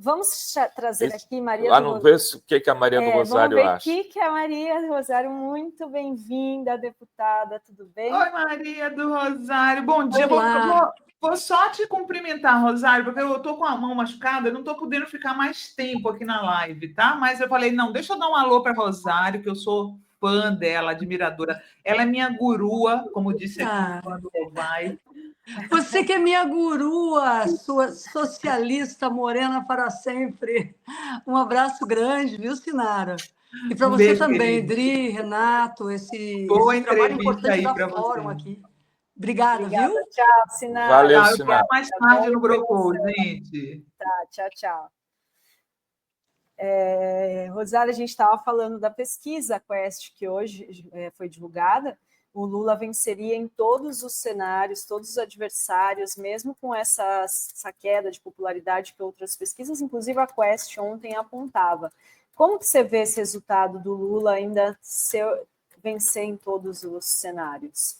Vamos trazer aqui Maria lá do não vê o que a Maria do Rosário vamos ver acha. o que a Maria do Rosário, muito bem-vinda, deputada, tudo bem? Oi, Maria do Rosário, bom dia. Olá. Vou só te cumprimentar, Rosário, porque eu estou com a mão machucada, não estou podendo ficar mais tempo aqui na live, tá? Mas eu falei, não, deixa eu dar um alô para Rosário, que eu sou fã dela, admiradora. Ela é minha gurua, como disse aqui quando vai. Você que é minha gurua, sua socialista morena para sempre. Um abraço grande, viu, Sinara? E para você Beijo, também, querido. Dri, Renato, esse trabalho importante aí da para Fórum você. aqui. Obrigada, viu? Tchau, Sinara. Valeu, Eu Sinara. mais tarde no Brocou, gente. Tá, tchau. Rosário, a gente estava falando da pesquisa Quest, que hoje foi divulgada. O Lula venceria em todos os cenários, todos os adversários, mesmo com essa queda de popularidade que outras pesquisas, inclusive a Quest ontem apontava. Como que você vê esse resultado do Lula ainda vencer em todos os cenários?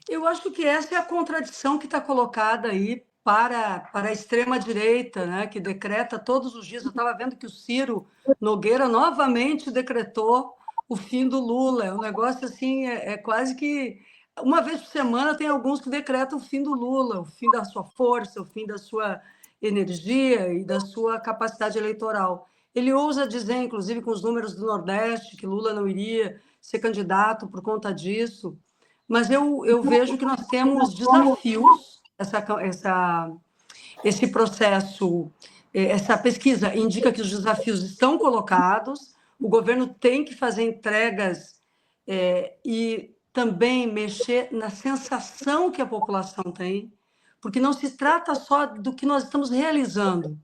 Eu acho que essa é a contradição que está colocada aí para a extrema-direita, né, que decreta todos os dias. Eu estava vendo que o Ciro Nogueira novamente decretou o fim do Lula. É um negócio assim, é quase que... Uma vez por semana tem alguns que decretam o fim do Lula, o fim da sua força, o fim da sua energia e da sua capacidade eleitoral. Ele ousa dizer, inclusive com os números do Nordeste, que Lula não iria ser candidato por conta disso. Mas eu vejo que nós temos desafios, esse processo, essa pesquisa indica que os desafios estão colocados, o governo tem que fazer entregas e também mexer na sensação que a população tem, porque não se trata só do que nós estamos realizando.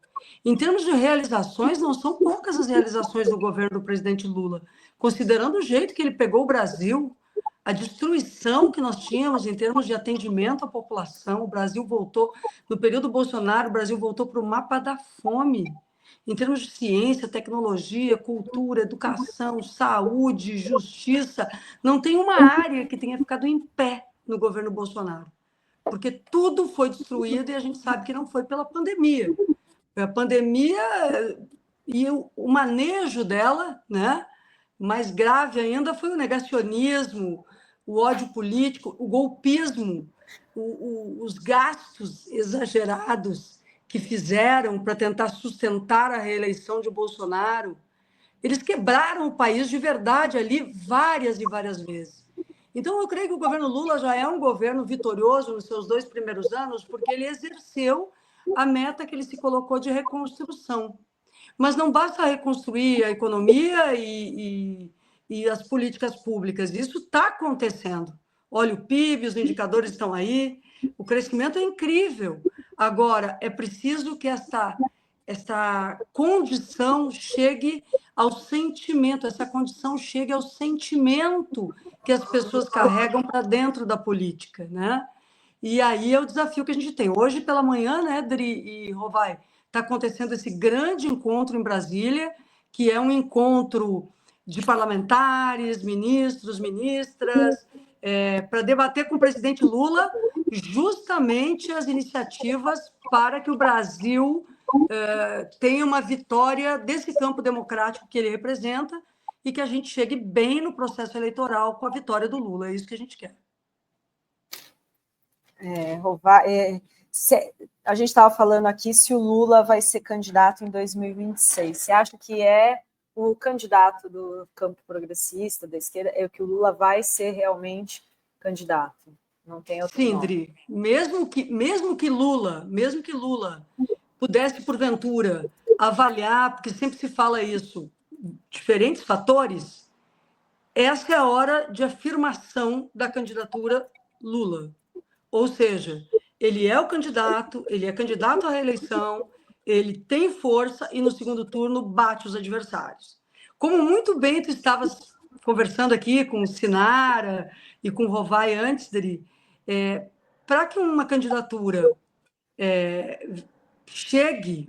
Em termos de realizações, não são poucas as realizações do governo do presidente Lula, considerando o jeito que ele pegou o Brasil, a destruição que nós tínhamos em termos de atendimento à população. O Brasil voltou, no período Bolsonaro, o Brasil voltou para o mapa da fome, em termos de ciência, tecnologia, cultura, educação, saúde, justiça. Não tem uma área que tenha ficado em pé no governo Bolsonaro, porque tudo foi destruído e a gente sabe que não foi pela pandemia. A pandemia e o manejo dela, né? Mais grave ainda foi o negacionismo, o ódio político, o golpismo, os gastos exagerados que fizeram para tentar sustentar a reeleição de Bolsonaro. Eles quebraram o país de verdade ali várias e várias vezes. Então, eu creio que o governo Lula já é um governo vitorioso nos seus 2 primeiros anos, porque ele exerceu a meta que ele se colocou de reconstrução. Mas não basta reconstruir a economia e as políticas públicas. Isso está acontecendo. Olha, o PIB, os indicadores estão aí, o crescimento é incrível. Agora, é preciso que esta condição chegue ao sentimento, essa condição chegue ao sentimento que as pessoas carregam para dentro da política, né? E aí é o desafio que a gente tem. Hoje pela manhã, né, Dri e Rovai, está acontecendo esse grande encontro em Brasília, que é um encontro de parlamentares, ministros, ministras, para debater com o presidente Lula justamente as iniciativas para que o Brasil tenha uma vitória desse campo democrático que ele representa e que a gente chegue bem no processo eleitoral com a vitória do Lula. É isso que a gente quer. A gente estava falando aqui se o Lula vai ser candidato em 2026. Você acha que é o candidato do campo progressista, da esquerda, é o que o Lula vai ser realmente candidato? Não tem outro nome. Dri, mesmo que Lula pudesse, porventura, avaliar, porque sempre se fala isso, diferentes fatores, essa é a hora de afirmação da candidatura Lula. Ou seja, ele é o candidato, ele é candidato à reeleição, ele tem força e no segundo turno bate os adversários. Como muito bem tu estavas conversando aqui com o Sinara e com o Rovai antes, Dri, para que uma candidatura chegue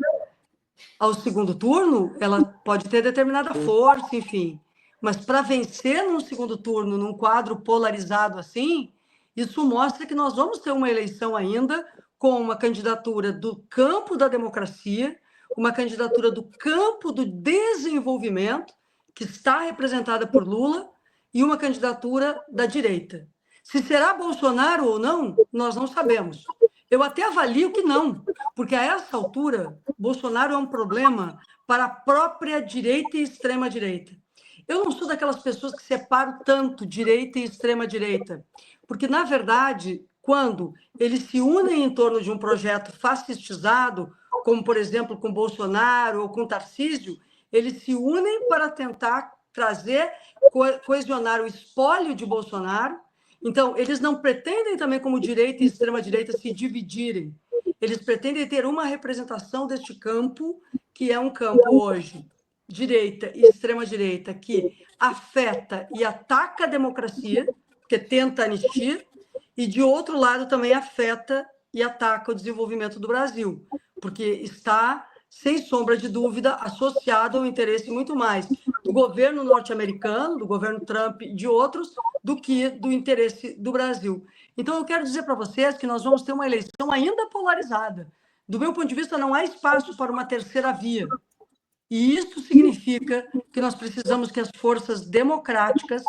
ao segundo turno, ela pode ter determinada força, enfim, mas para vencer num segundo turno, num quadro polarizado assim, isso mostra que nós vamos ter uma eleição ainda com uma candidatura do campo da democracia, uma candidatura do campo do desenvolvimento, que está representada por Lula, e uma candidatura da direita. Se será Bolsonaro ou não, nós não sabemos. Eu até avalio que não, porque a essa altura, Bolsonaro é um problema para a própria direita e extrema-direita. Eu não sou daquelas pessoas que separam tanto direita e extrema-direita, porque, na verdade, quando eles se unem em torno de um projeto fascistizado, como, por exemplo, com Bolsonaro ou com Tarcísio, eles se unem para tentar trazer, coesionar o espólio de Bolsonaro. Então, eles não pretendem também, como direita e extrema-direita, se dividirem. Eles pretendem ter uma representação deste campo, que é um campo hoje, direita e extrema-direita, que afeta e ataca a democracia, que tenta anistia, e, de outro lado, também afeta e ataca o desenvolvimento do Brasil, porque está, sem sombra de dúvida, associado ao interesse muito mais do governo norte-americano, do governo Trump e de outros, do que do interesse do Brasil. Então, eu quero dizer para vocês que nós vamos ter uma eleição ainda polarizada. Do meu ponto de vista, não há espaço para uma terceira via. E isso significa que nós precisamos que as forças democráticas,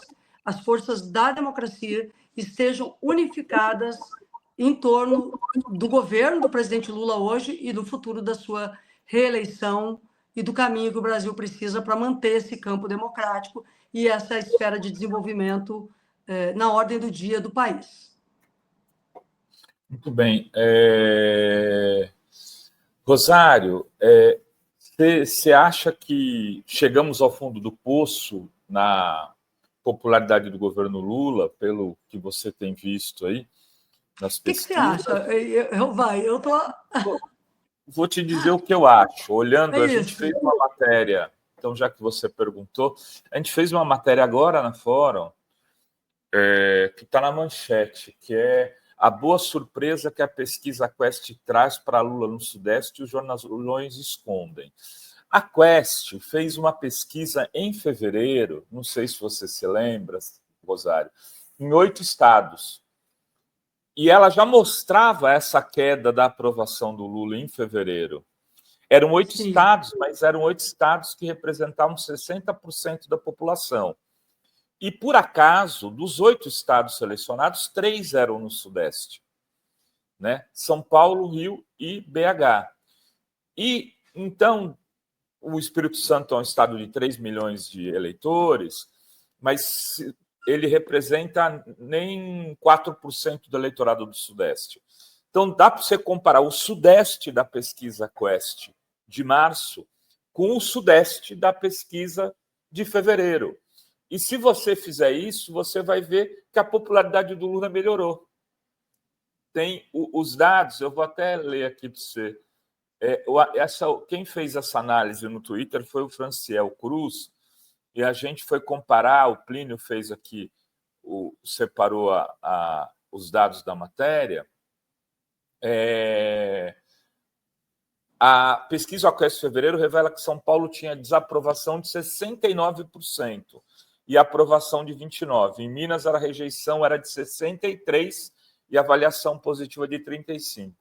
as forças da democracia, estejam unificadas em torno do governo do presidente Lula hoje e do futuro da sua reeleição e do caminho que o Brasil precisa para manter esse campo democrático e essa esfera de desenvolvimento na ordem do dia do país. Muito bem. Rosário, você acha que chegamos ao fundo do poço na popularidade do governo Lula, pelo que você tem visto aí nas pesquisas? O que você acha? Vou te dizer o que eu acho. Olhando, a gente isso. fez uma matéria, então, já que você perguntou, a gente fez uma matéria agora na Fórum, que está na manchete, que é a boa surpresa que a pesquisa Quest traz para Lula no Sudeste e os jornalões escondem. A Quest fez uma pesquisa em fevereiro, não sei se você se lembra, Rosário, em 8 estados. E ela já mostrava essa queda da aprovação do Lula em fevereiro. Eram 8 Sim. estados, mas eram 8 estados que representavam 60% da população. E, por acaso, dos 8 estados selecionados, 3 eram no Sudeste, né? São Paulo, Rio e BH. E, então, o Espírito Santo é um estado de 3 milhões de eleitores, mas ele representa nem 4% do eleitorado do Sudeste. Então, dá para você comparar o Sudeste da pesquisa Quest de março com o Sudeste da pesquisa de fevereiro. E se você fizer isso, você vai ver que a popularidade do Lula melhorou. Tem os dados, eu vou até ler aqui para você. Quem fez essa análise no Twitter foi o Franciel Cruz, e a gente foi comparar, o Plínio fez aqui, separou os dados da matéria. A pesquisa Quest de fevereiro revela que São Paulo tinha desaprovação de 69% e aprovação de 29%. Em Minas, a rejeição era de 63% e avaliação positiva de 35%.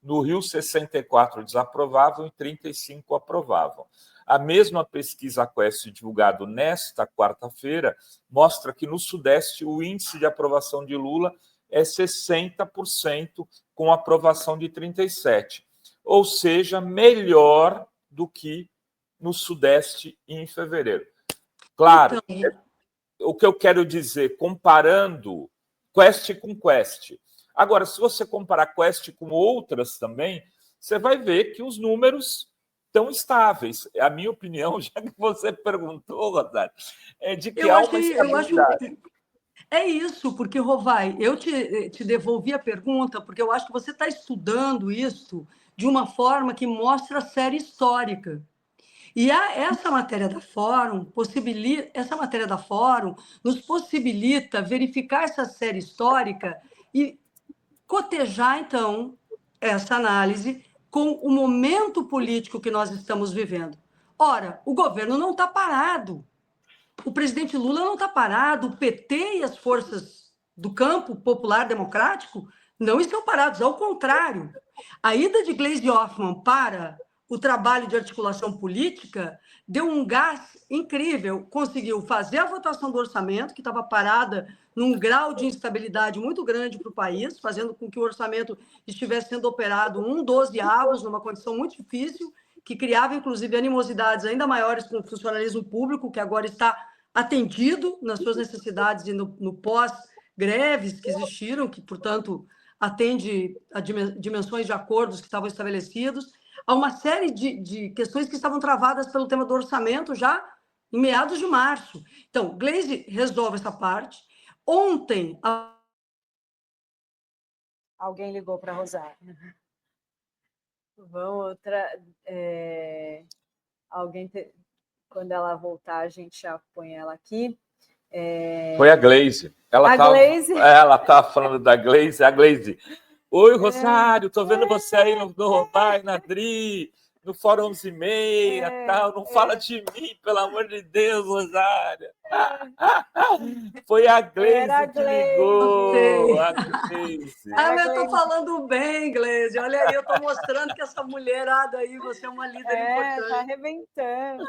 No Rio, 64% desaprovavam e 35% aprovavam. A mesma pesquisa Quest divulgada nesta quarta-feira mostra que no Sudeste o índice de aprovação de Lula é 60%, com aprovação de 37%. Ou seja, melhor do que no Sudeste em fevereiro. Claro, o que eu quero dizer, comparando Quest com Quest. Agora, se você comparar Quest com outras também, você vai ver que os números estão estáveis. A minha opinião, já que você perguntou, Rosário, é de que há uma estabilidade. É isso, porque, Rovai, eu te devolvi a pergunta porque eu acho que você está estudando isso de uma forma que mostra a série histórica. E essa matéria da Fórum nos possibilita verificar essa série histórica e cotejar, então, essa análise com o momento político que nós estamos vivendo. Ora, o governo não está parado. O presidente Lula não está parado, o PT e as forças do campo popular democrático não estão parados, ao contrário. A ida de Gleisi Hoffmann para o trabalho de articulação política, deu um gás incrível, conseguiu fazer a votação do orçamento, que estava parada num grau de instabilidade muito grande para o país, fazendo com que o orçamento estivesse sendo operado 1/12, numa condição muito difícil, que criava, inclusive, animosidades ainda maiores com o funcionalismo público, que agora está atendido nas suas necessidades e no pós-greves que existiram, que, portanto, atende a dimensões de acordos que estavam estabelecidos. Há uma série de questões que estavam travadas pelo tema do orçamento já em meados de março. Então, Gleisi resolve essa parte. Ontem... Alguém ligou para a Rosário. Vamos outra... Quando ela voltar, a gente já põe ela aqui. Foi a Gleisi. Gleisi. Ela estava falando da Gleisi. A Gleisi. Oi, Rosário, tô vendo você aí no Robai, na Dri, no Fórum 11h30, tal. Não fala de mim, pelo amor de Deus, Rosário. Foi a Gleisi que ligou. A Gleisi. Eu estou falando bem, Gleisi. Olha aí, eu estou mostrando que essa mulherada aí, você é uma líder importante. Está arrebentando.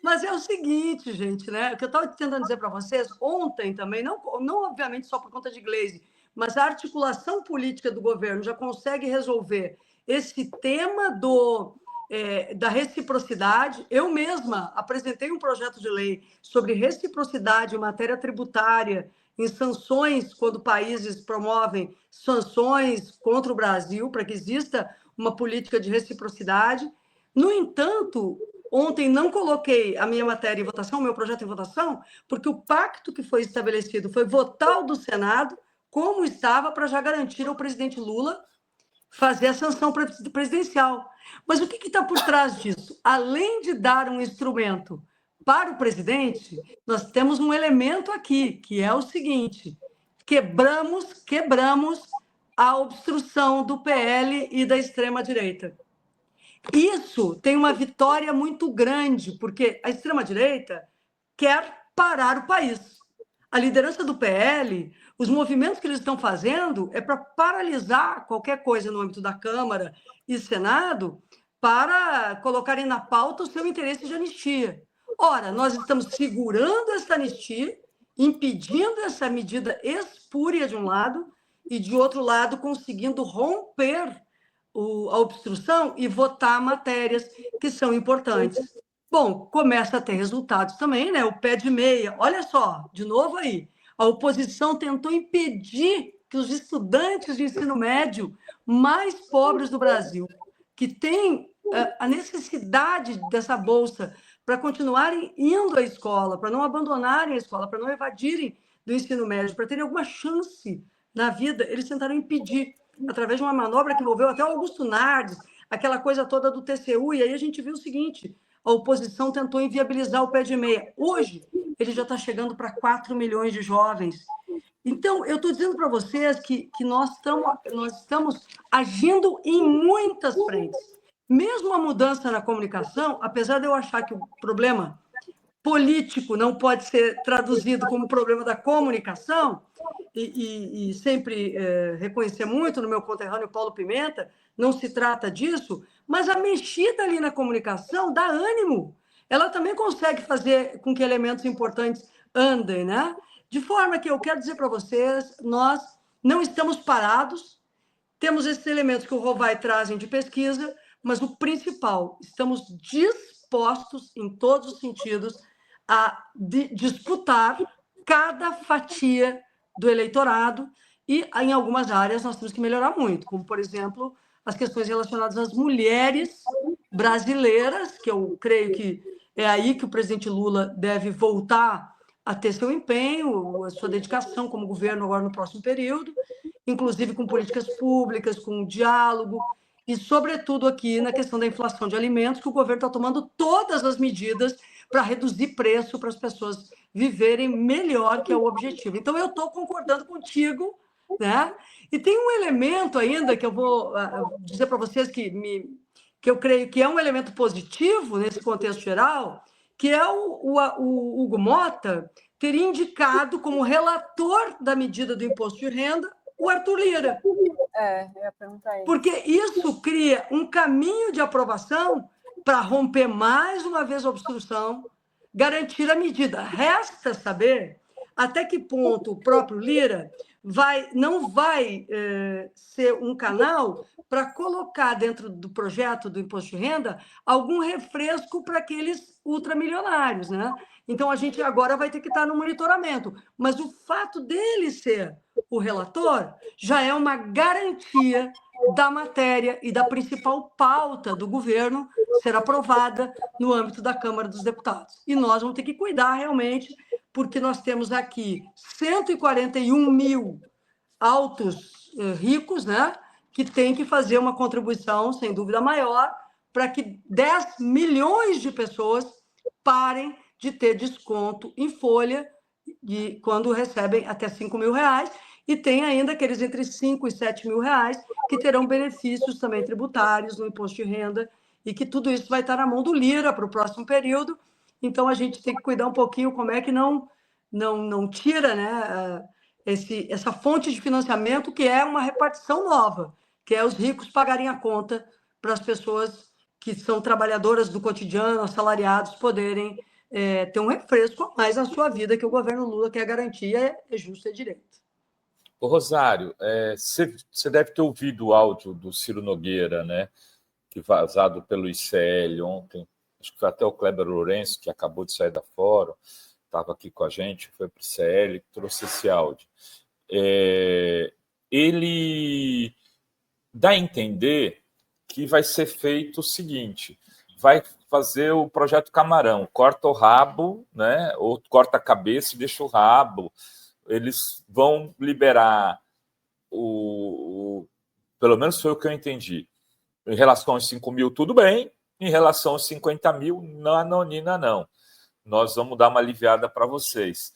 Mas é o seguinte, gente, né? O que eu estava tentando dizer para vocês, ontem também, não obviamente só por conta de Gleisi, mas a articulação política do governo já consegue resolver esse tema da reciprocidade. Eu mesma apresentei um projeto de lei sobre reciprocidade em matéria tributária, em sanções, quando países promovem sanções contra o Brasil, para que exista uma política de reciprocidade. No entanto, ontem não coloquei a minha matéria em votação, o meu projeto em votação, porque o pacto que foi estabelecido foi votar o do Senado, como estava, para já garantir ao presidente Lula fazer a sanção presidencial. Mas o que está por trás disso? Além de dar um instrumento para o presidente, nós temos um elemento aqui, que é o seguinte: quebramos a obstrução do PL e da extrema-direita. Isso tem uma vitória muito grande, porque a extrema-direita quer parar o país. A liderança do PL, os movimentos que eles estão fazendo é para paralisar qualquer coisa no âmbito da Câmara e Senado para colocarem na pauta o seu interesse de anistia. Ora, nós estamos segurando essa anistia, impedindo essa medida espúria de um lado e, de outro lado, conseguindo romper a obstrução e votar matérias que são importantes. Bom, começa a ter resultados também, né? O pé de meia. Olha só, de novo aí. A oposição tentou impedir que os estudantes de ensino médio mais pobres do Brasil, que têm a necessidade dessa bolsa para continuarem indo à escola, para não abandonarem a escola, para não evadirem do ensino médio, para terem alguma chance na vida, eles tentaram impedir, através de uma manobra que envolveu até o Augusto Nardes, aquela coisa toda do TCU, e aí a gente viu o seguinte: a oposição tentou inviabilizar o pé de meia. Hoje, ele já está chegando para 4 milhões de jovens. Então, eu estou dizendo para vocês que nós estamos agindo em muitas frentes. Mesmo a mudança na comunicação, apesar de eu achar que o problema político não pode ser traduzido como problema da comunicação, e sempre reconhecer muito no meu conterrâneo Paulo Pimenta, não se trata disso, mas a mexida ali na comunicação dá ânimo. Ela também consegue fazer com que elementos importantes andem, né? De forma que eu quero dizer para vocês, nós não estamos parados, temos esses elementos que o Rovai trazem de pesquisa, mas o principal, estamos dispostos, em todos os sentidos, a disputar cada fatia do eleitorado, e em algumas áreas nós temos que melhorar muito, como, por exemplo, as questões relacionadas às mulheres brasileiras, que eu creio que é aí que o presidente Lula deve voltar a ter seu empenho, a sua dedicação como governo agora no próximo período, inclusive com políticas públicas, com diálogo, e, sobretudo, aqui na questão da inflação de alimentos, que o governo está tomando todas as medidas para reduzir preço, para as pessoas viverem melhor, que é o objetivo. Então, eu estou concordando contigo, né? E tem um elemento ainda que eu vou dizer para vocês que eu creio que é um elemento positivo nesse contexto geral, que é o Hugo Mota ter indicado como relator da medida do imposto de renda o Arthur Lira. Eu ia perguntar isso. Porque isso cria um caminho de aprovação para romper mais uma vez a obstrução, garantir a medida. Resta saber até que ponto o próprio Lira não vai ser um canal para colocar dentro do projeto do imposto de renda algum refresco para aqueles ultramilionários, né? Então, a gente agora vai ter que estar no monitoramento. Mas o fato dele ser o relator já é uma garantia da matéria e da principal pauta do governo ser aprovada no âmbito da Câmara dos Deputados. E nós vamos ter que cuidar realmente, porque nós temos aqui 141 mil altos ricos, né, que têm que fazer uma contribuição, sem dúvida maior, para que 10 milhões de pessoas parem de ter desconto em folha quando recebem até 5 mil reais, e tem ainda aqueles entre 5 e 7 mil reais que terão benefícios também tributários no imposto de renda, e que tudo isso vai estar na mão do Lira para o próximo período. Então, a gente tem que cuidar um pouquinho como é que não tira, né, essa fonte de financiamento, que é uma repartição nova, que é os ricos pagarem a conta para as pessoas que são trabalhadoras do cotidiano, assalariados, poderem ter um refresco a mais na sua vida, que o governo Lula quer garantir, é justo e é direito. Ô, Rosário, você deve ter ouvido o áudio do Ciro Nogueira, né, que vazado pelo ICL ontem. Acho que foi até o Kleber Lourenço, que acabou de sair da Fórum, estava aqui com a gente, foi para o ICL, trouxe esse áudio. Ele dá a entender que vai ser feito o seguinte: vai fazer o projeto Camarão, corta o rabo, né, ou corta a cabeça e deixa o rabo. Eles vão liberar pelo menos foi o que eu entendi. Em relação aos 5 mil, tudo bem. Em relação aos 50 mil, não. Nós vamos dar uma aliviada para vocês.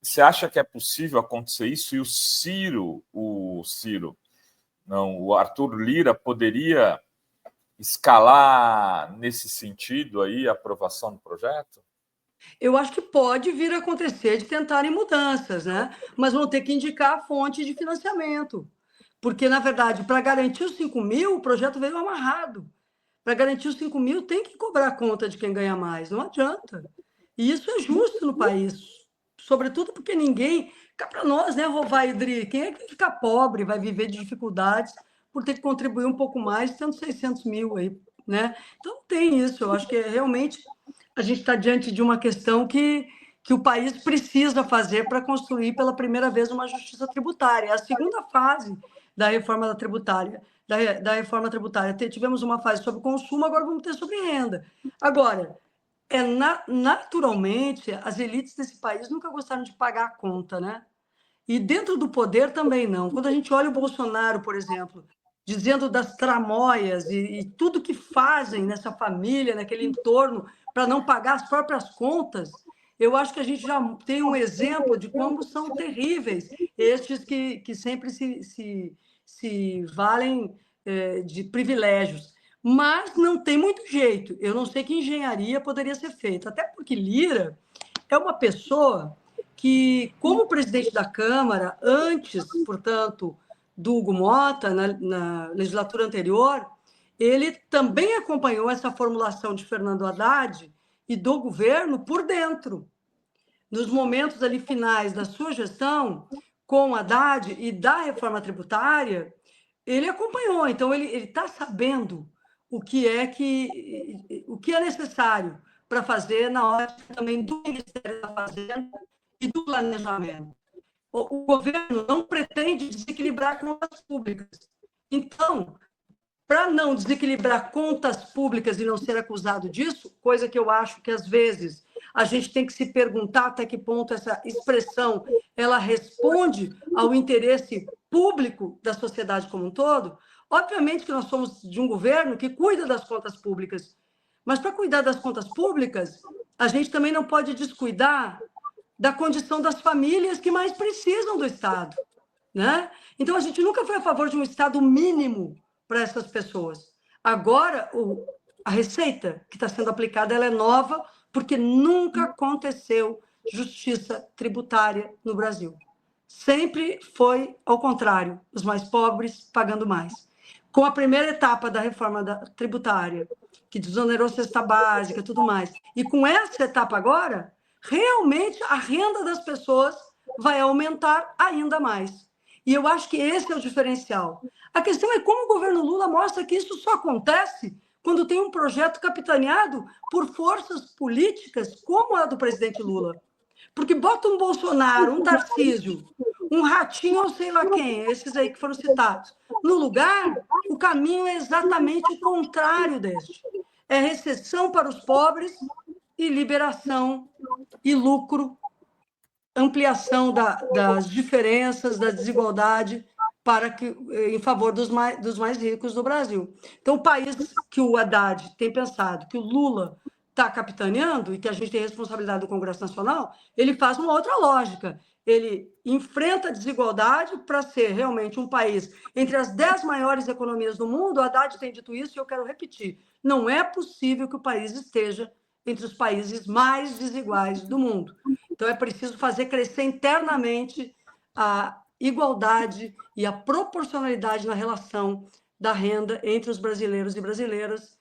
Você acha que é possível acontecer isso? E o Arthur Lira poderia escalar nesse sentido aí a aprovação do projeto? Eu acho que pode vir a acontecer de tentarem mudanças, né? Mas vão ter que indicar a fonte de financiamento. Porque, na verdade, para garantir os 5 mil, o projeto veio amarrado. Para garantir os 5 mil, tem que cobrar a conta de quem ganha mais. Não adianta. E isso é justo no país. Sobretudo porque ninguém... Cá para nós, né, Rovaidri? Quem é que vai ficar pobre, vai viver de dificuldades por ter que contribuir um pouco mais, tendo 600 mil aí, né? Então, tem isso. Eu acho que realmente a gente está diante de uma questão que o país precisa fazer para construir pela primeira vez uma justiça tributária. A segunda fase da reforma tributária. Tivemos uma fase sobre consumo, agora vamos ter sobre renda. Agora, naturalmente, as elites desse país nunca gostaram de pagar a conta, né? E dentro do poder também não. Quando a gente olha o Bolsonaro, por exemplo, dizendo das tramóias e tudo que fazem nessa família, naquele entorno, para não pagar as próprias contas, eu acho que a gente já tem um exemplo de como são terríveis estes que sempre se valem de privilégios. Mas não tem muito jeito. Eu não sei que engenharia poderia ser feita, até porque Lira é uma pessoa que, como presidente da Câmara, antes, portanto, do Hugo Mota, na legislatura anterior, ele também acompanhou essa formulação de Fernando Haddad e do governo por dentro. Nos momentos ali finais da sua gestão, com Haddad e da reforma tributária, ele acompanhou. Então, ele está sabendo o que é necessário para fazer na hora também do Ministério da Fazenda e do Planejamento. O governo não pretende desequilibrar contas públicas. Então, para não desequilibrar contas públicas e não ser acusado disso, coisa que eu acho que, às vezes, a gente tem que se perguntar até que ponto essa expressão ela responde ao interesse público da sociedade como um todo. Obviamente que nós somos de um governo que cuida das contas públicas, mas para cuidar das contas públicas, a gente também não pode descuidar da condição das famílias que mais precisam do Estado, né? Então, a gente nunca foi a favor de um Estado mínimo para essas pessoas. Agora, a receita que está sendo aplicada ela é nova, porque nunca aconteceu justiça tributária no Brasil. sempre foi ao contrário, os mais pobres pagando mais. Com a primeira etapa da reforma tributária, que desonerou cesta básica e tudo mais, e com essa etapa agora, realmente a renda das pessoas vai aumentar ainda mais. E eu acho que esse é o diferencial. A questão é como o governo Lula mostra que isso só acontece quando tem um projeto capitaneado por forças políticas como a do presidente Lula. Porque bota um Bolsonaro, um Tarcísio, um Ratinho ou sei lá quem, esses aí que foram citados, no lugar, o caminho é exatamente o contrário deste. É recessão para os pobres e liberação e lucro, ampliação das diferenças, da desigualdade em favor dos mais ricos do Brasil. Então, o país que o Haddad tem pensado, que o Lula está capitaneando e que a gente tem responsabilidade do Congresso Nacional, ele faz uma outra lógica. Ele enfrenta a desigualdade para ser realmente um país entre as 10 maiores economias do mundo. O Haddad tem dito isso e eu quero repetir. Não é possível que o país esteja entre os países mais desiguais do mundo. Então, é preciso fazer crescer internamente a igualdade e a proporcionalidade na relação da renda entre os brasileiros e brasileiras,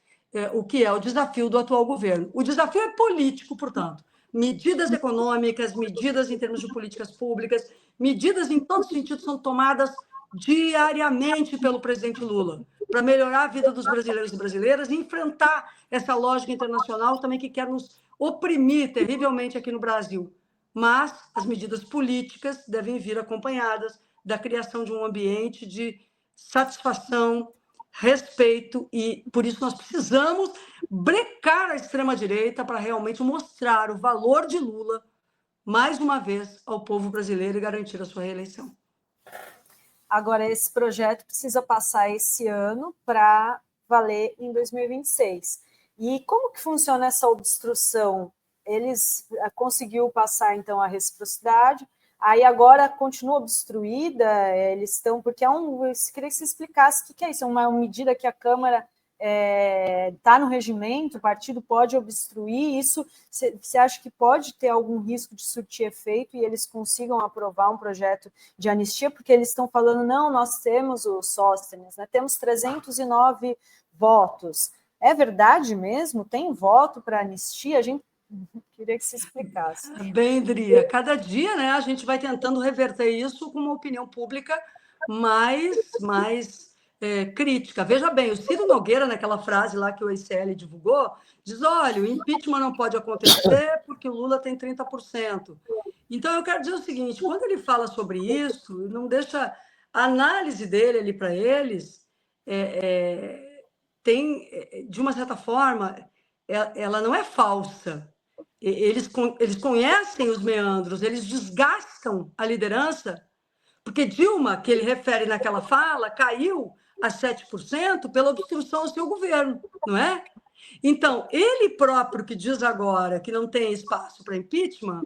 o que é o desafio do atual governo. O desafio é político, portanto. Medidas econômicas, medidas em termos de políticas públicas, medidas em todos os sentidos são tomadas diariamente pelo presidente Lula para melhorar a vida dos brasileiros e brasileiras e enfrentar essa lógica internacional também que quer nos oprimir terrivelmente aqui no Brasil. Mas as medidas políticas devem vir acompanhadas da criação de um ambiente de satisfação, respeito, e por isso nós precisamos brecar a extrema-direita para realmente mostrar o valor de Lula, mais uma vez, ao povo brasileiro e garantir a sua reeleição. Agora, esse projeto precisa passar esse ano para valer em 2026. E como que funciona essa obstrução? Eles conseguiu passar, então, a reciprocidade, aí agora continua obstruída, eles estão... Porque eu queria que você explicasse o que é isso, é uma medida que a Câmara está no regimento, o partido pode obstruir isso, você acha que pode ter algum risco de surtir efeito e eles consigam aprovar um projeto de anistia? Porque eles estão falando, não, nós temos o Sóstenes, né? Temos 309 votos. É verdade mesmo? Tem voto para anistia? A gente queria que você explicasse. Bem, Dria, cada dia, né, a gente vai tentando reverter isso com uma opinião pública mais crítica. Veja bem, o Ciro Nogueira, naquela frase lá que o ICL divulgou, diz, olha, o impeachment não pode acontecer porque o Lula tem 30%. Então, eu quero dizer o seguinte, quando ele fala sobre isso, não deixa a análise dele ali para eles, tem, de uma certa forma, ela não é falsa. Eles conhecem os meandros, eles desgastam a liderança, porque Dilma, que ele refere naquela fala, caiu a 7% pela obstrução ao seu governo, não é? Então, ele próprio que diz agora que não tem espaço para impeachment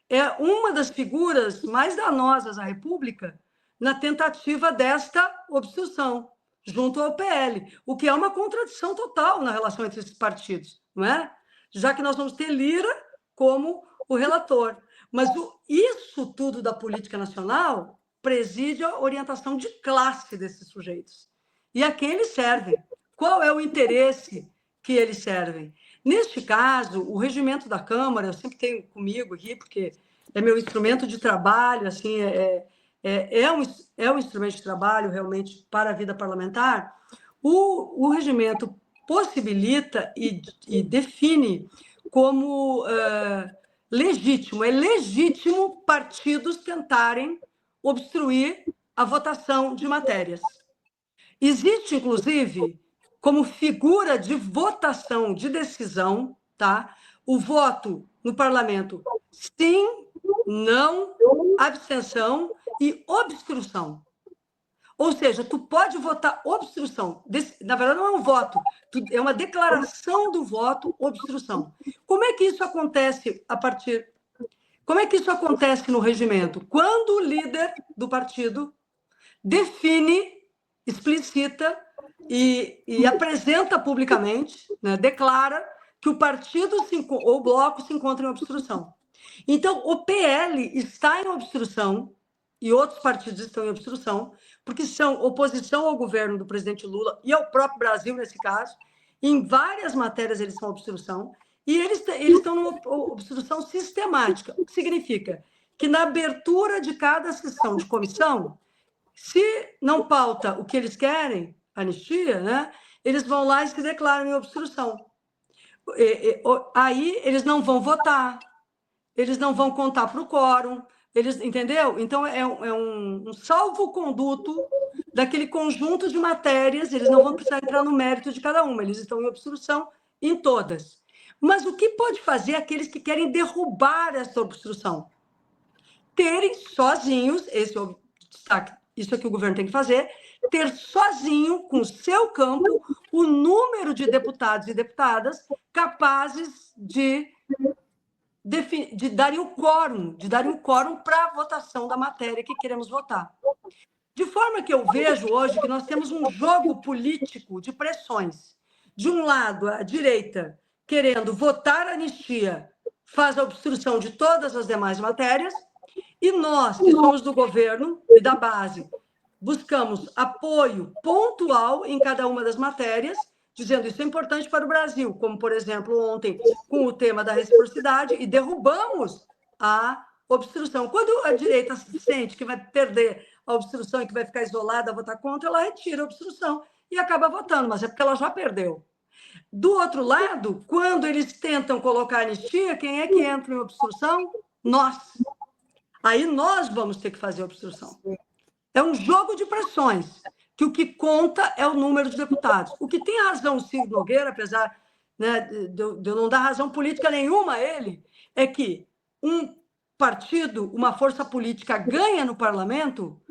é uma das figuras mais danosas à República na tentativa desta obstrução, junto ao PL, o que é uma contradição total na relação entre esses partidos, não é? Já que nós vamos ter Lira como o relator. Mas isso tudo da política nacional preside a orientação de classe desses sujeitos. E a quem eles servem? Qual é o interesse que eles servem? Neste caso, o regimento da Câmara, eu sempre tenho comigo aqui, porque é meu instrumento de trabalho, assim, é um instrumento de trabalho realmente para a vida parlamentar. O regimento possibilita e define como legítimo, é legítimo partidos tentarem obstruir a votação de matérias. Existe, inclusive, como figura de votação, de decisão, tá? O voto no parlamento sim, não, abstenção e obstrução. Ou seja, tu pode votar obstrução. Na verdade, não é um voto, é uma declaração do voto obstrução. Como é que isso acontece Como é que isso acontece no regimento? Quando o líder do partido define, explicita e apresenta publicamente, né, declara que o partido ou o bloco se encontra em obstrução. Então, o PL está em obstrução e outros partidos estão em obstrução, porque são oposição ao governo do presidente Lula e ao próprio Brasil, nesse caso. Em várias matérias eles são obstrução, e eles estão numa obstrução sistemática, o que significa que na abertura de cada sessão de comissão, se não pauta o que eles querem, anistia, né, eles vão lá e se declaram em obstrução. Aí eles não vão votar, eles não vão contar para o quórum, entendeu? Então, é um salvo-conduto daquele conjunto de matérias, eles não vão precisar entrar no mérito de cada uma, eles estão em obstrução em todas. Mas o que pode fazer aqueles que querem derrubar essa obstrução? Terem sozinhos, esse é o destaque, isso é que o governo tem que fazer, ter sozinho, com o seu campo, o número de deputados e deputadas capazes de darem o quórum para a votação da matéria que queremos votar. De forma que eu vejo hoje que nós temos um jogo político de pressões. De um lado, a direita querendo votar a anistia faz a obstrução de todas as demais matérias, e nós, que somos do governo e da base, buscamos apoio pontual em cada uma das matérias, dizendo isso é importante para o Brasil, como, por exemplo, ontem, com o tema da reciprocidade, e derrubamos a obstrução. Quando a direita sente que vai perder a obstrução e que vai ficar isolada a votar contra, ela retira a obstrução e acaba votando, mas é porque ela já perdeu. Do outro lado, quando eles tentam colocar anistia, quem é que entra em obstrução? Nós. Aí nós vamos ter que fazer obstrução. É um jogo de pressões, que o que conta é o número de deputados. O que tem razão o Ciro Nogueira, apesar, né, de eu não dar razão política nenhuma a ele, é que um partido, uma força política ganha no parlamento,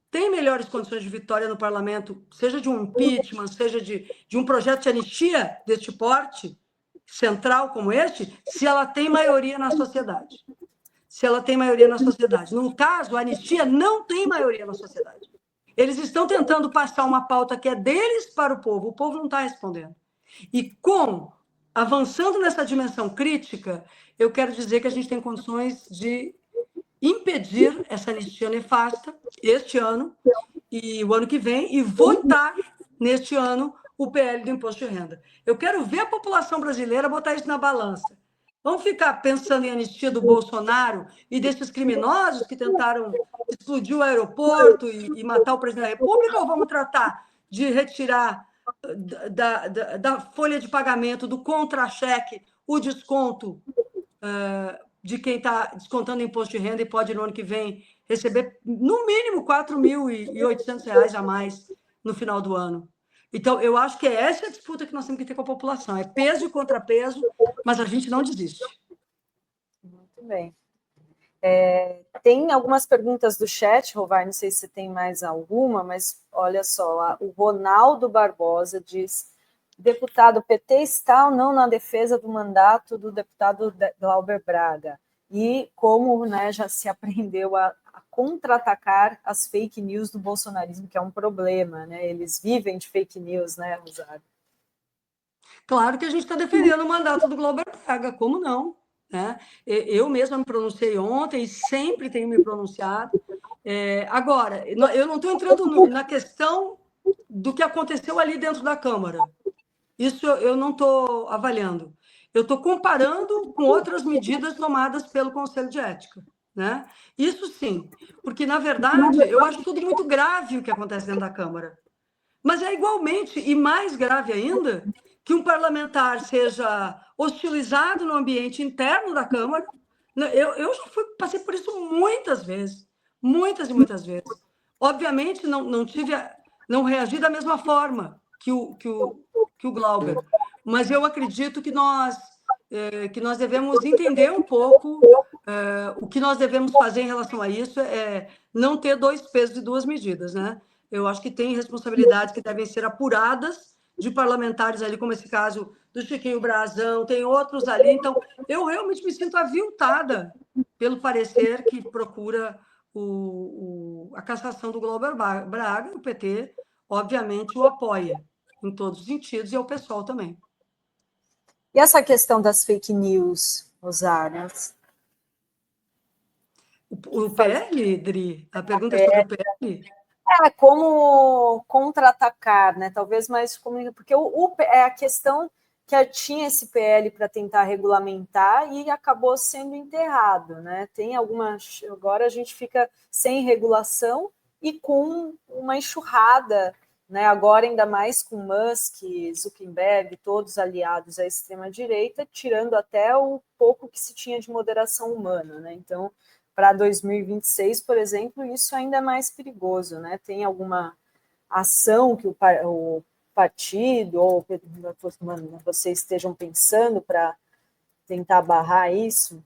tem melhores condições de vitória no parlamento, seja de um impeachment, seja de um projeto de anistia deste porte, central como este, se ela tem maioria na sociedade. Se ela tem maioria na sociedade. No caso, a anistia não tem maioria na sociedade. Eles estão tentando passar uma pauta que é deles para o povo não está respondendo. E avançando nessa dimensão crítica, eu quero dizer que a gente tem condições de impedir essa anistia nefasta este ano e o ano que vem, e votar neste ano o PL do imposto de renda. Eu quero ver a população brasileira botar isso na balança. Vamos ficar pensando em anistia do Bolsonaro e desses criminosos que tentaram explodir o aeroporto e matar o presidente da República, ou vamos tratar de retirar da folha de pagamento, do contra-cheque, o desconto de quem está descontando imposto de renda e pode, no ano que vem, receber, no mínimo, R$ 4.800 a mais no final do ano? Então, eu acho que é essa a disputa que nós temos que ter com a população. É peso e contrapeso, mas a gente não desiste. Muito bem. Tem algumas perguntas do chat, Rovai, não sei se tem mais alguma, mas olha só, o Ronaldo Barbosa diz: deputado, o PT está ou não na defesa do mandato do deputado Glauber Braga? E como, né, já se aprendeu a contra-atacar as fake news do bolsonarismo, que é um problema, né? Eles vivem de fake news, né, Rosário? Claro que a gente está defendendo o mandato do Glauber Braga, como não? Né? Eu mesma me pronunciei ontem e sempre tenho me pronunciado. Agora, eu não estou entrando na questão do que aconteceu ali dentro da Câmara. Isso eu não estou avaliando. Eu estou comparando com outras medidas tomadas pelo Conselho de Ética. Né? Isso sim, porque, na verdade, eu acho tudo muito grave o que acontece dentro da Câmara. Mas é igualmente, e mais grave ainda, que um parlamentar seja hostilizado no ambiente interno da Câmara. Eu já passei por isso muitas vezes, muitas e muitas vezes. Obviamente, não reagi da mesma forma que o Glauber, mas eu acredito que nós devemos entender um pouco o que nós devemos fazer em relação a isso, é não ter dois pesos e duas medidas, né? Eu acho que tem responsabilidades que devem ser apuradas de parlamentares ali, como esse caso do Chiquinho Brazão, tem outros ali. Então, eu realmente me sinto aviltada pelo parecer que procura a cassação do Glauber Braga. O PT, obviamente, o apoia em todos os sentidos, e o PSOL também. E essa questão das fake news, Rosário? O PL, Dri? A pergunta é sobre o PL? Como contra-atacar, né? Talvez mais como, porque é a questão que tinha esse PL para tentar regulamentar e acabou sendo enterrado, né? Tem algumas. Agora a gente fica sem regulação e com uma enxurrada, né? Agora, ainda mais com Musk, Zuckerberg, todos aliados à extrema-direita, tirando até o pouco que se tinha de moderação humana, né? Então, para 2026, por exemplo, isso ainda é mais perigoso, né? Tem alguma ação que o partido ou vocês estejam pensando para tentar barrar isso?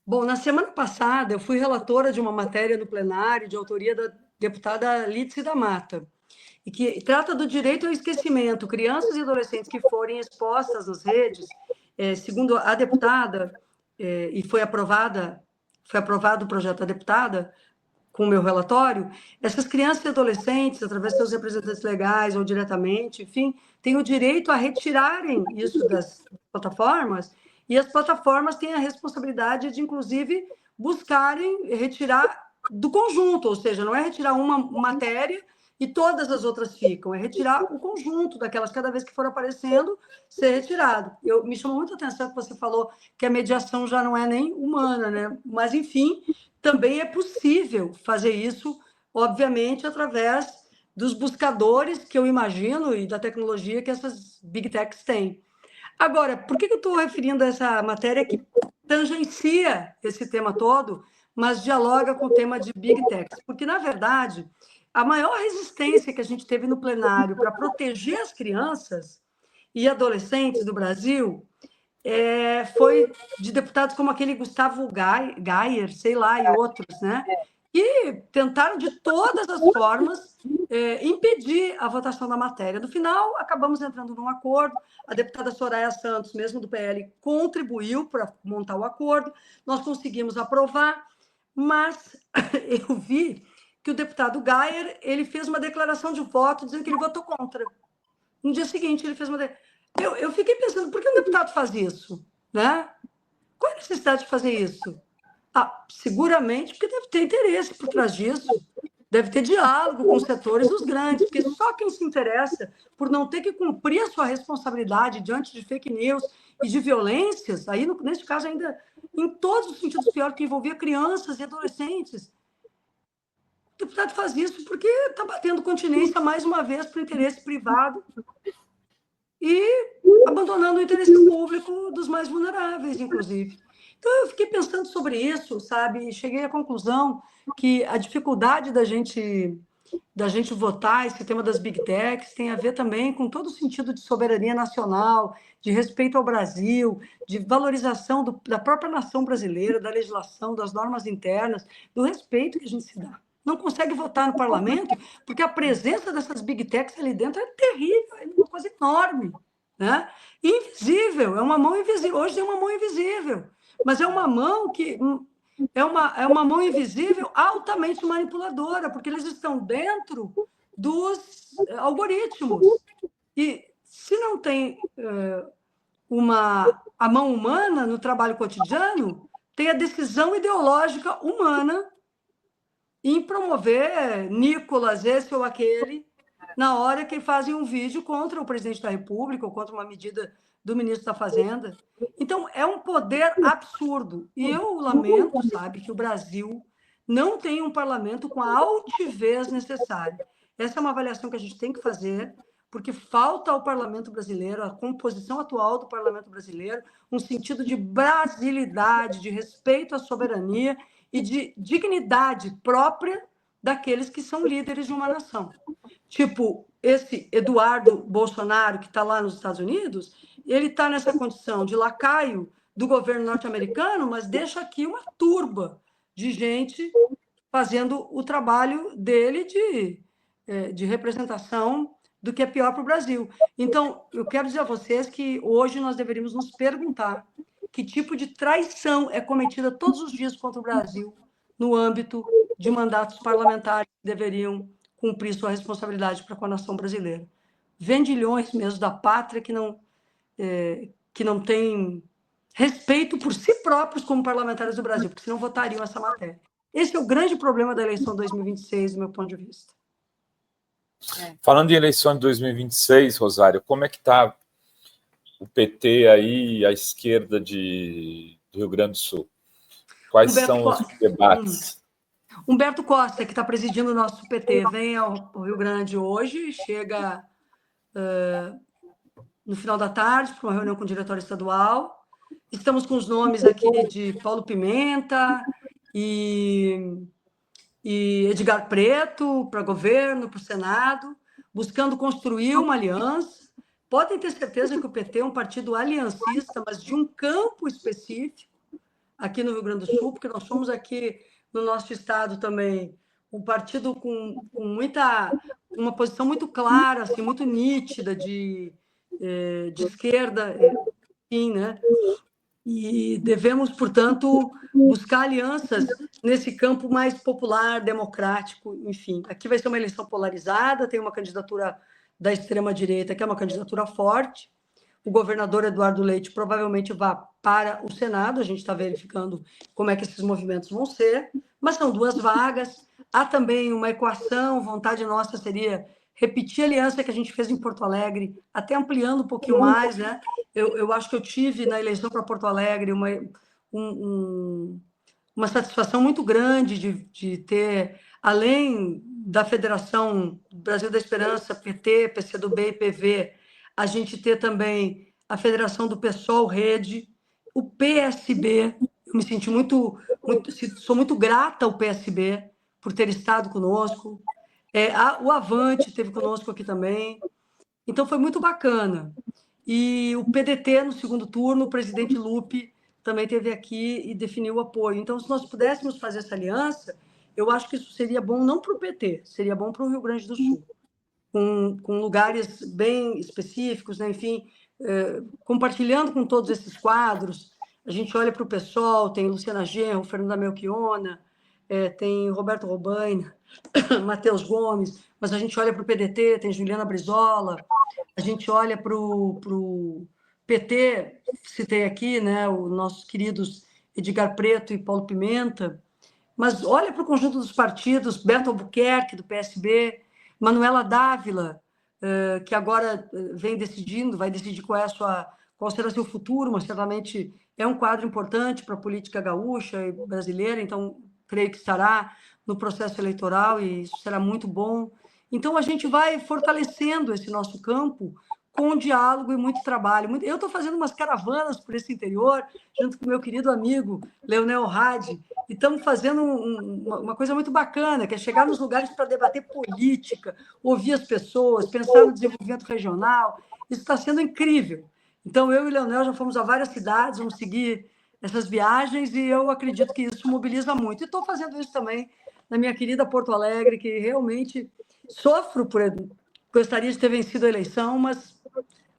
Bom, na semana passada eu fui relatora de uma matéria no plenário de autoria da deputada Lídice da Mata, e que trata do direito ao esquecimento. Crianças e adolescentes que forem expostas nas redes, segundo a deputada, e foi aprovado o projeto da deputada, com o meu relatório, essas crianças e adolescentes, através de seus representantes legais ou diretamente, enfim, têm o direito a retirarem isso das plataformas, e as plataformas têm a responsabilidade de, inclusive, buscarem retirar do conjunto, ou seja, não é retirar uma matéria e todas as outras ficam, é retirar o conjunto daquelas, cada vez que for aparecendo, ser retirado. Me chamou muita atenção que você falou que a mediação já não é nem humana, né? Mas, enfim, também é possível fazer isso, obviamente, através dos buscadores que eu imagino e da tecnologia que essas big techs têm. Agora, por que eu estou referindo a essa matéria que tangencia esse tema todo, mas dialoga com o tema de big techs? Porque, na verdade, a maior resistência que a gente teve no plenário para proteger as crianças e adolescentes do Brasil foi de deputados como aquele Gustavo Gayer, sei lá, e outros, né? Que tentaram de todas as formas impedir a votação da matéria. No final, acabamos entrando num acordo. A deputada Soraya Santos, mesmo do PL, contribuiu para montar o acordo. Nós conseguimos aprovar, mas eu vi que o deputado Gayer, ele fez uma declaração de voto dizendo que ele votou contra. No dia seguinte, ele fez uma declaração. Eu fiquei pensando, por que um deputado faz isso? Né? Qual é a necessidade de fazer isso? Seguramente porque deve ter interesse por trás disso, deve ter diálogo com os setores dos grandes, porque só quem se interessa por não ter que cumprir a sua responsabilidade diante de fake news e de violências, aí, nesse caso, ainda em todos os sentidos pior, que envolvia crianças e adolescentes. O deputado faz isso porque está batendo continência, mais uma vez, para o interesse privado e abandonando o interesse público dos mais vulneráveis, inclusive. Então, eu fiquei pensando sobre isso, sabe? E cheguei à conclusão que a dificuldade da gente votar esse tema das big techs tem a ver também com todo o sentido de soberania nacional, de respeito ao Brasil, de valorização da própria nação brasileira, da legislação, das normas internas, do respeito que a gente se dá. Não consegue votar no parlamento porque a presença dessas big techs ali dentro é terrível, é uma coisa enorme, né? Invisível, é uma mão invisível. Hoje é uma mão invisível, mas é uma mão que é uma mão invisível altamente manipuladora, porque eles estão dentro dos algoritmos. E se não tem a mão humana no trabalho cotidiano, tem a decisão ideológica humana em promover Nicolas, esse ou aquele, na hora que fazem um vídeo contra o presidente da República ou contra uma medida do ministro da Fazenda. Então, é um poder absurdo. E eu lamento, sabe, que o Brasil não tem um parlamento com a altivez necessária. Essa é uma avaliação que a gente tem que fazer, porque falta ao parlamento brasileiro, a composição atual do parlamento brasileiro, um sentido de brasilidade, de respeito à soberania e de dignidade própria daqueles que são líderes de uma nação. Tipo, esse Eduardo Bolsonaro, que está lá nos Estados Unidos, ele está nessa condição de lacaio do governo norte-americano, mas deixa aqui uma turba de gente fazendo o trabalho dele de representação do que é pior para o Brasil. Então, eu quero dizer a vocês que hoje nós deveríamos nos perguntar que tipo de traição é cometida todos os dias contra o Brasil no âmbito de mandatos parlamentares que deveriam cumprir sua responsabilidade para com a nação brasileira. Vendilhões mesmo da pátria que não têm respeito por si próprios como parlamentares do Brasil, porque senão votariam essa matéria. Esse é o grande problema da eleição 2026, do meu ponto de vista. Falando em eleição de 2026, Rosário, como é que está o PT aí, a esquerda do Rio Grande do Sul? Quais são os debates? Humberto Costa, que está presidindo o nosso PT, vem ao Rio Grande hoje, chega no final da tarde para uma reunião com o diretório estadual. Estamos com os nomes aqui de Paulo Pimenta e Edgar Preto para governo, para o Senado, buscando construir uma aliança. Podem ter certeza que o PT é um partido aliancista, mas de um campo específico, aqui no Rio Grande do Sul, porque nós somos aqui no nosso estado também um partido com uma posição muito clara, assim, muito nítida de esquerda, enfim, né? E devemos, portanto, buscar alianças nesse campo mais popular, democrático, enfim. Aqui vai ser uma eleição polarizada, tem uma candidatura da extrema-direita, que é uma candidatura forte. O governador Eduardo Leite provavelmente vai para o Senado, a gente está verificando como é que esses movimentos vão ser, mas são 2 vagas. Há também uma equação, vontade nossa seria repetir a aliança que a gente fez em Porto Alegre, até ampliando um pouquinho mais, né? Eu acho que eu tive na eleição para Porto Alegre uma satisfação muito grande de ter, além da Federação Brasil da Esperança, PT, PCdoB e PV, a gente ter também a Federação do PSOL, Rede, o PSB. Eu me senti sou muito grata ao PSB por ter estado conosco. O Avante esteve conosco aqui também. Então, foi muito bacana. E o PDT, no segundo turno, o presidente Lupe também esteve aqui e definiu o apoio. Então, se nós pudéssemos fazer essa aliança, eu acho que isso seria bom não para o PT, seria bom para o Rio Grande do Sul, com lugares bem específicos, né? Enfim, compartilhando com todos esses quadros. A gente olha para o PSOL, tem Luciana Genro, Fernanda Melchiona, tem Roberto Robaina, Matheus Gomes, mas a gente olha para o PDT, tem Juliana Brizola, a gente olha para o PT, citei aqui, né, os nossos queridos Edgar Preto e Paulo Pimenta, mas olha para o conjunto dos partidos, Beto Albuquerque, do PSB, Manuela Dávila, que agora vai decidir qual será seu futuro, mas certamente é um quadro importante para a política gaúcha e brasileira, então creio que estará no processo eleitoral e isso será muito bom. Então, a gente vai fortalecendo esse nosso campo com diálogo e muito trabalho. Eu estou fazendo umas caravanas por esse interior, junto com meu querido amigo Leonel Hadi, e estamos fazendo uma coisa muito bacana, que é chegar nos lugares para debater política, ouvir as pessoas, pensar no desenvolvimento regional. Isso está sendo incrível. Então, eu e o Leonel já fomos a várias cidades, vamos seguir essas viagens, e eu acredito que isso mobiliza muito. E estou fazendo isso também na minha querida Porto Alegre, que realmente sofro gostaria de ter vencido a eleição, mas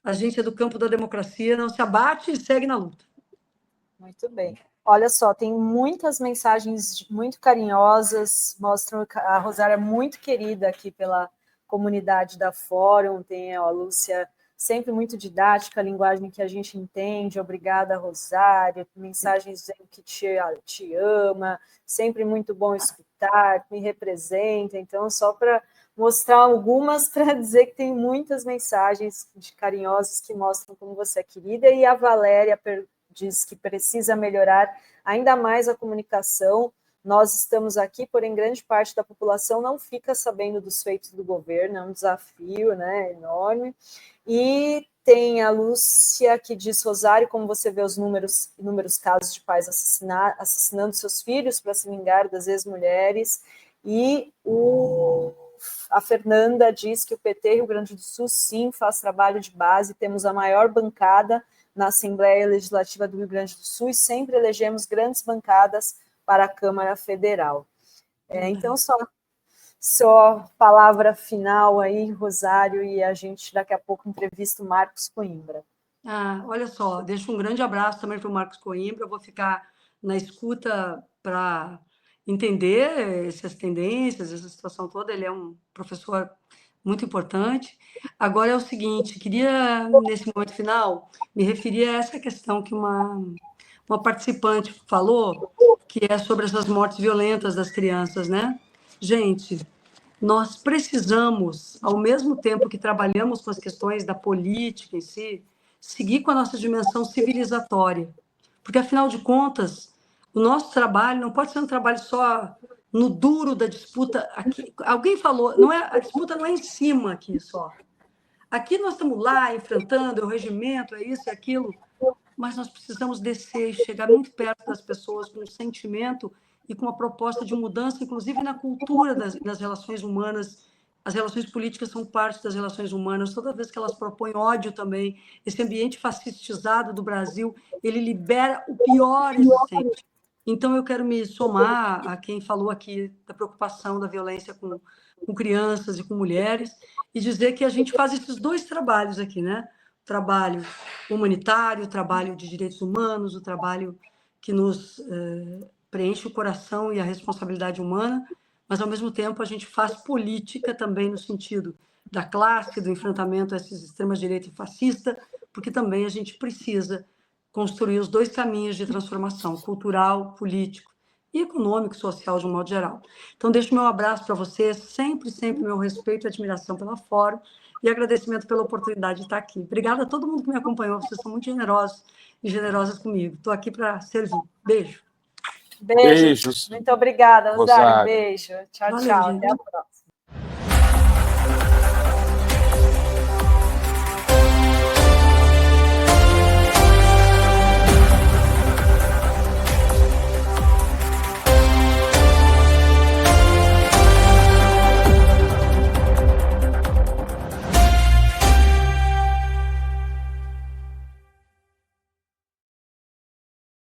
a gente é do campo da democracia, não se abate e segue na luta. Muito bem. Olha só, tem muitas mensagens muito carinhosas, mostram que a Rosária é muito querida aqui pela comunidade da Fórum, tem a Lúcia sempre muito didática, a linguagem que a gente entende, obrigada, Rosária, mensagens dizendo que te ama, sempre muito bom escutar, me representa, então só para mostrar algumas, para dizer que tem muitas mensagens carinhosas que mostram como você é querida, e a Valéria diz que precisa melhorar ainda mais a comunicação. Nós estamos aqui, porém grande parte da população não fica sabendo dos feitos do governo, é um desafio, né, enorme. E tem a Lúcia que diz, Rosário, como você vê os inúmeros casos de pais assassinando seus filhos para se vingar das ex-mulheres, e a Fernanda diz que o PT Rio Grande do Sul, sim, faz trabalho de base, temos a maior bancada na Assembleia Legislativa do Rio Grande do Sul e sempre elegemos grandes bancadas para a Câmara Federal. Então, só palavra final aí, Rosário, e a gente daqui a pouco entrevista o Marcos Coimbra. Olha só, deixo um grande abraço também para o Marcos Coimbra, eu vou ficar na escuta para entender essas tendências, essa situação toda, ele é um professor muito importante. Agora é o seguinte, queria, nesse momento final, me referir a essa questão que uma participante falou, que é sobre essas mortes violentas das crianças, né? Gente, nós precisamos, ao mesmo tempo que trabalhamos com as questões da política em si, seguir com a nossa dimensão civilizatória. Porque, afinal de contas, o nosso trabalho não pode ser um trabalho só no duro da disputa. Aqui, alguém falou, a disputa não é em cima aqui só. Aqui nós estamos lá enfrentando, é o regimento, é isso, é aquilo, mas nós precisamos descer e chegar muito perto das pessoas com um sentimento e com uma proposta de mudança, inclusive na cultura das relações humanas. As relações políticas são parte das relações humanas. Toda vez que elas propõem ódio também, esse ambiente fascistizado do Brasil, ele libera o pior existente. Então, eu quero me somar a quem falou aqui da preocupação da violência com crianças e com mulheres e dizer que a gente faz esses dois trabalhos aqui, né? O trabalho humanitário, o trabalho de direitos humanos, o trabalho que nos preenche o coração e a responsabilidade humana, mas, ao mesmo tempo, a gente faz política também no sentido da classe, do enfrentamento a esses extremas-direita e fascista, porque também a gente precisa construir os dois caminhos de transformação, cultural, político e econômico, social, de um modo geral. Então, deixo meu abraço para vocês, sempre meu respeito e admiração pela Fórum e agradecimento pela oportunidade de estar aqui. Obrigada a todo mundo que me acompanhou, vocês são muito generosos e generosas comigo. Estou aqui para servir. Beijo. Beijos. Muito obrigada, Rosário. Beijo. Tchau, Valeu, tchau. gente. Até a próxima.